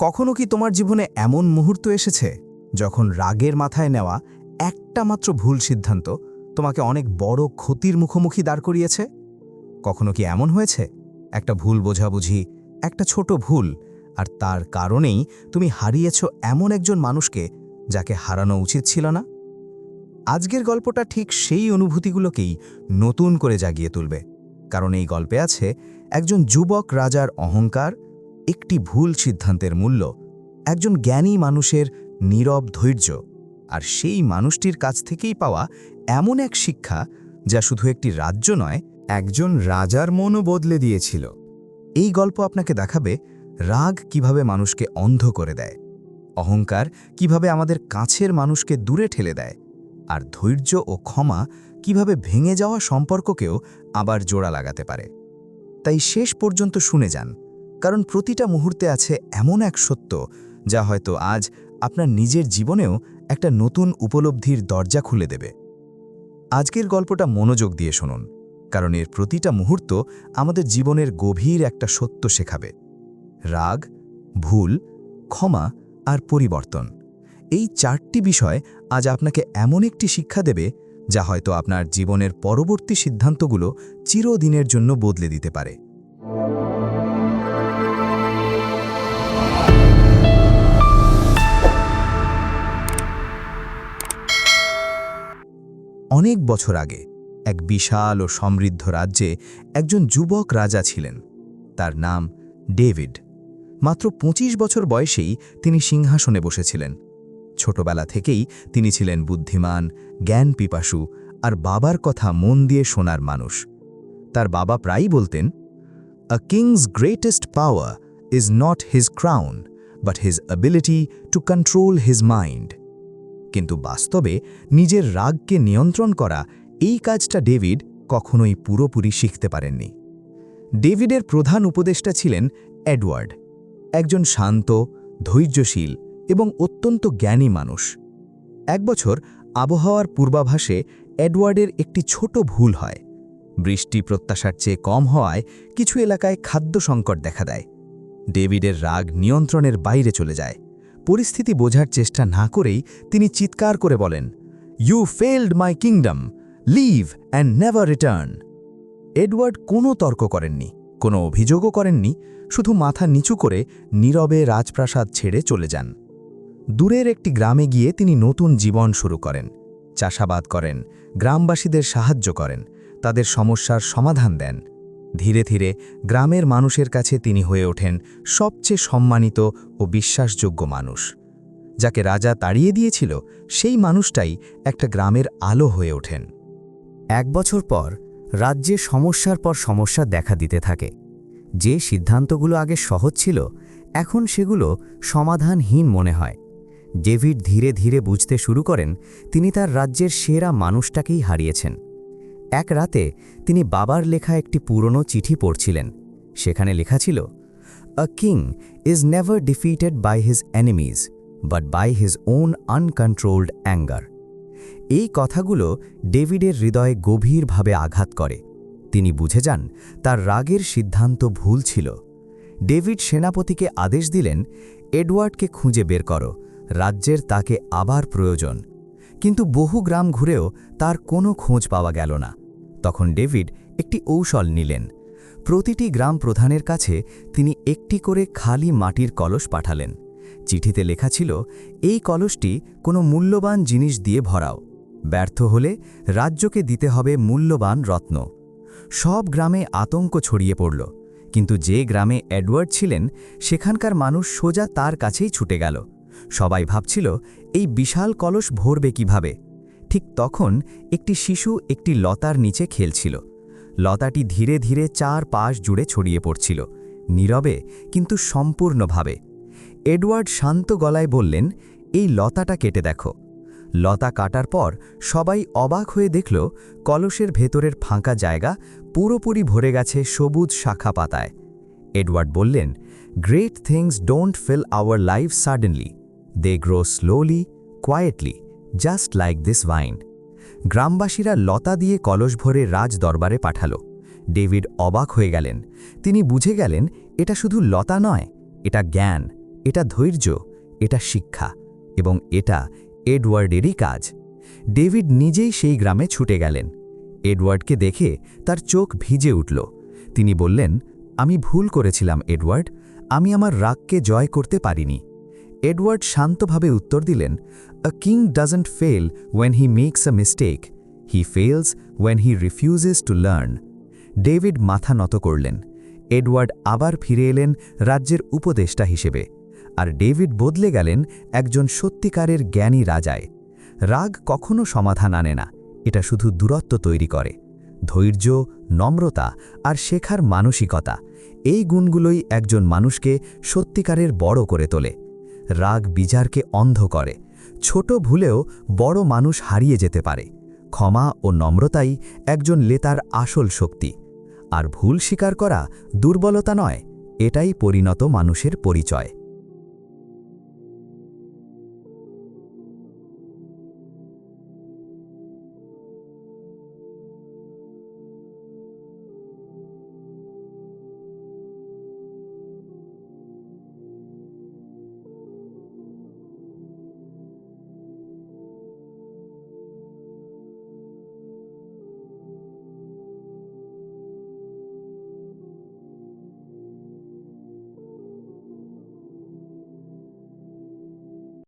কখনো কি তোমার জীবনে এমন মুহূর্ত এসেছে যখন রাগের মাথায় নেওয়া একটা মাত্র ভুল সিদ্ধান্ত তোমাকে অনেক বড় ক্ষতির মুখোমুখি দাঁড় করিয়েছে? কখনো কি এমন হয়েছে একটা ভুল বোঝাবুঝি, একটা ছোট ভুল, আর তার কারণেই তুমি হারিয়েছ এমন একজন মানুষকে যাকে হারানো উচিত ছিল না? আজকের গল্পটা ঠিক সেই অনুভূতিগুলোকেই নতুন করে জাগিয়ে তুলবে, কারণ এই গল্পে আছে একজন যুবক রাজার অহংকার, একটি ভুল সিদ্ধান্তের মূল্য, একজন জ্ঞানী মানুষের নীরব ধৈর্য, আর সেই মানুষটির কাছ থেকেই পাওয়া এমন এক শিক্ষা যা শুধু একটি রাজ্য নয়, একজন রাজার মনও বদলে দিয়েছিল। এই গল্প আপনাকে দেখাবে রাগ কিভাবে মানুষকে অন্ধ করে দেয়, অহংকার কিভাবে আমাদের কাছের মানুষকে দূরে ঠেলে দেয়, আর ধৈর্য ও ক্ষমা কিভাবে ভেঙে যাওয়া সম্পর্ককেও আবার জোড়া লাগাতে পারে। তাই শেষ পর্যন্ত শুনে যান, কারণ প্রতিটা মুহূর্তে আছে এমন এক সত্য যা হয়তো আজ আপনার নিজের জীবনেও একটা নতুন উপলব্ধির দরজা খুলে দেবে। আজকের গল্পটা মনোযোগ দিয়ে শুনুন, কারণ এর প্রতিটা মুহূর্ত আমাদের জীবনের গভীর একটা সত্য শেখাবে। রাগ, ভুল, ক্ষমা আর পরিবর্তন, এই চারটি বিষয় আজ আপনাকে এমন একটি শিক্ষা দেবে যা হয়তো আপনার জীবনের পরবর্তী সিদ্ধান্তগুলো চিরদিনের জন্য বদলে দিতে পারে। অনেক বছর আগে এক বিশাল ও সমৃদ্ধ রাজ্যে একজন যুবক রাজা ছিলেন। তার নাম ডেভিড। মাত্র ২৫ বছর বয়সেই তিনি সিংহাসনে বসেছিলেন। ছোটবেলা থেকেই তিনি ছিলেন বুদ্ধিমান, জ্ঞান পিপাসু আর বাবার কথা মন দিয়ে শোনার মানুষ। তার বাবা প্রায়ই বলতেন, "A king's greatest power is not his crown, but his ability to control his mind." কিন্তু বাস্তবে নিজের রাগকে নিয়ন্ত্রণ করা এই কাজটা ডেভিড কখনোই পুরোপুরি শিখতে পারেননি। ডেভিডের প্রধান উপদেষ্টা ছিলেন এডওয়ার্ড, একজন শান্ত, ধৈর্যশীল এবং অত্যন্ত জ্ঞানী মানুষ। এক বছর আবহাওয়ার পূর্বাভাসে এডওয়ার্ডের একটি ছোট ভুল হয়। বৃষ্টি প্রত্যাশার চেয়ে কম হওয়ায় কিছু এলাকায় খাদ্য সংকট দেখা দেয়। ডেভিডের রাগ নিয়ন্ত্রণের বাইরে চলে যায়। পরিস্থিতি বোঝার চেষ্টা না করেই তিনি চিৎকার করে বলেন, "you failed my kingdom, leave and never return." Edward কোনো তর্ক করেননি, কোনো অভিযোগও করেননি, শুধু মাথা নিচু করে নীরবে রাজপ্রাসাদ ছেড়ে চলে যান। দূরের একটি গ্রামে গিয়ে তিনি নতুন জীবন শুরু করেন। চাষাবাদ করেন, গ্রামবাসীদের সাহায্য করেন, তাদের সমস্যার সমাধান দেন। ধীরে ধীরে গ্রামের মানুষের কাছে তিনি হয়ে ওঠেন সবচেয়ে সম্মানিত ও বিশ্বাসযোগ্য মানুষ। যাকে রাজা তাড়িয়ে দিয়েছিল সেই মানুষটাই একটা গ্রামের আলো হয়ে ওঠেন। ১ বছর পর রাজ্যে সমস্যার পর সমস্যা দেখা দিতে থাকে। যে সিদ্ধান্তগুলো আগে সহজ ছিল, এখন সেগুলো সমাধানহীন মনে হয়। ডেভিড ধীরে ধীরে বুঝতে শুরু করেন তিনি তার রাজ্যের সেরা মানুষটাকেই হারিয়েছেন। এক রাতে তিনি বাবার লেখা একটি পুরনো চিঠি পড়ছিলেন। সেখানে লেখা ছিল, "A king is never defeated by his enemies, but by his own uncontrolled anger." এই কথাগুলো ডেভিডের হৃদয়ে গভীরভাবে আঘাত করে। তিনি বুঝে যান তার রাগের সিদ্ধান্ত ভুল ছিল। ডেভিড সেনাপতিকে আদেশ দিলেন, "এডওয়ার্ডকে খুঁজে বের করো, রাজ্যের তাকে আবার প্রয়োজন।" কিন্তু বহু গ্রাম ঘুরেও তার কোনো খোঁজ পাওয়া গেল না। তখন ডেভিড একটি কৌশল নিলেন। প্রতিটি গ্রাম প্রধানের কাছে তিনি একটি করে খালি মাটির কলস পাঠালেন। চিঠিতে লেখা ছিল, "এই কলসটি কোনো মূল্যবান জিনিস দিয়ে ভরাও। ব্যর্থ হলে রাজ্যকে দিতে হবে মূল্যবান রত্ন।" সব গ্রামে আতঙ্ক ছড়িয়ে পড়ল, কিন্তু যে গ্রামে এডওয়ার্ড ছিলেন সেখানকার মানুষ সোজা তার কাছেই ছুটে গেল। সবাই ভাবছিল, এই বিশাল কলস ভরবে কিভাবে? ঠিক তখন একটি শিশু একটি লতার নিচে খেলছিল। লতাটি ধীরে ধীরে চারপাশ জুড়ে ছড়িয়ে পড়ছিল, নীরবে কিন্তু সম্পূর্ণভাবে। এডওয়ার্ড শান্ত গলায় বললেন, "এই লতাটা কেটে দেখো।" লতা কাটার পর সবাই অবাক হয়ে দেখল কলসের ভেতরের ফাঁকা জায়গা পুরোপুরি ভরে গেছে সবুজ শাখা পাতায়। এডওয়ার্ড বললেন, "great things don't fill our life suddenly, they grow slowly, quietly, just like this vine." গ্রামবাসীরা লতা দিয়ে কলস ভরে রাজ দরবারে পাঠাল। ডেভিড অবাক হয়ে গেলেন। তিনি বুঝে গেলেন এটা শুধু লতা নয়, এটা জ্ঞান, এটা ধৈর্য, এটা শিক্ষা, এবং এটা এডওয়ার্ডেরই কাজ। ডেভিড নিজেই সেই গ্রামে ছুটে গেলেন। এডওয়ার্ডকে দেখে তার চোখ ভিজে উঠল। তিনি বললেন, আমি ভুল করেছিলাম এডওয়ার্ড, আমি আমার রাগকে জয় করতে পারিনি। এডওয়ার্ড শান্তভাবে উত্তর দিলেন, a king doesn't fail when he makes a mistake, he fails when he refuses to learn. David মাথা নত করলেন। এডওয়ার্ড আবার ফিরে এলেন রাজ্যের উপদেষ্টা হিসেবে, আর ডেভিড বদলে গেলেন একজন সত্যিকারের জ্ঞানী রাজায়। রাগ কখনো সমাধান আনে না, এটা শুধু দূরত্ব তৈরি করে। ধৈর্য, নম্রতা আর শেখার মানসিকতা, এই গুণগুলোই একজন মানুষকে সত্যিকারের বড় করে তোলে। রাগ বিচারকে অন্ধ করে, ছোট ভুলেও বড় মানুষ হারিয়ে যেতে পারে। ক্ষমা ও নম্রতাই একজন নেতার আসল শক্তি। আর ভুল স্বীকার করা দুর্বলতা নয়, এটাই পরিণত মানুষের পরিচয়।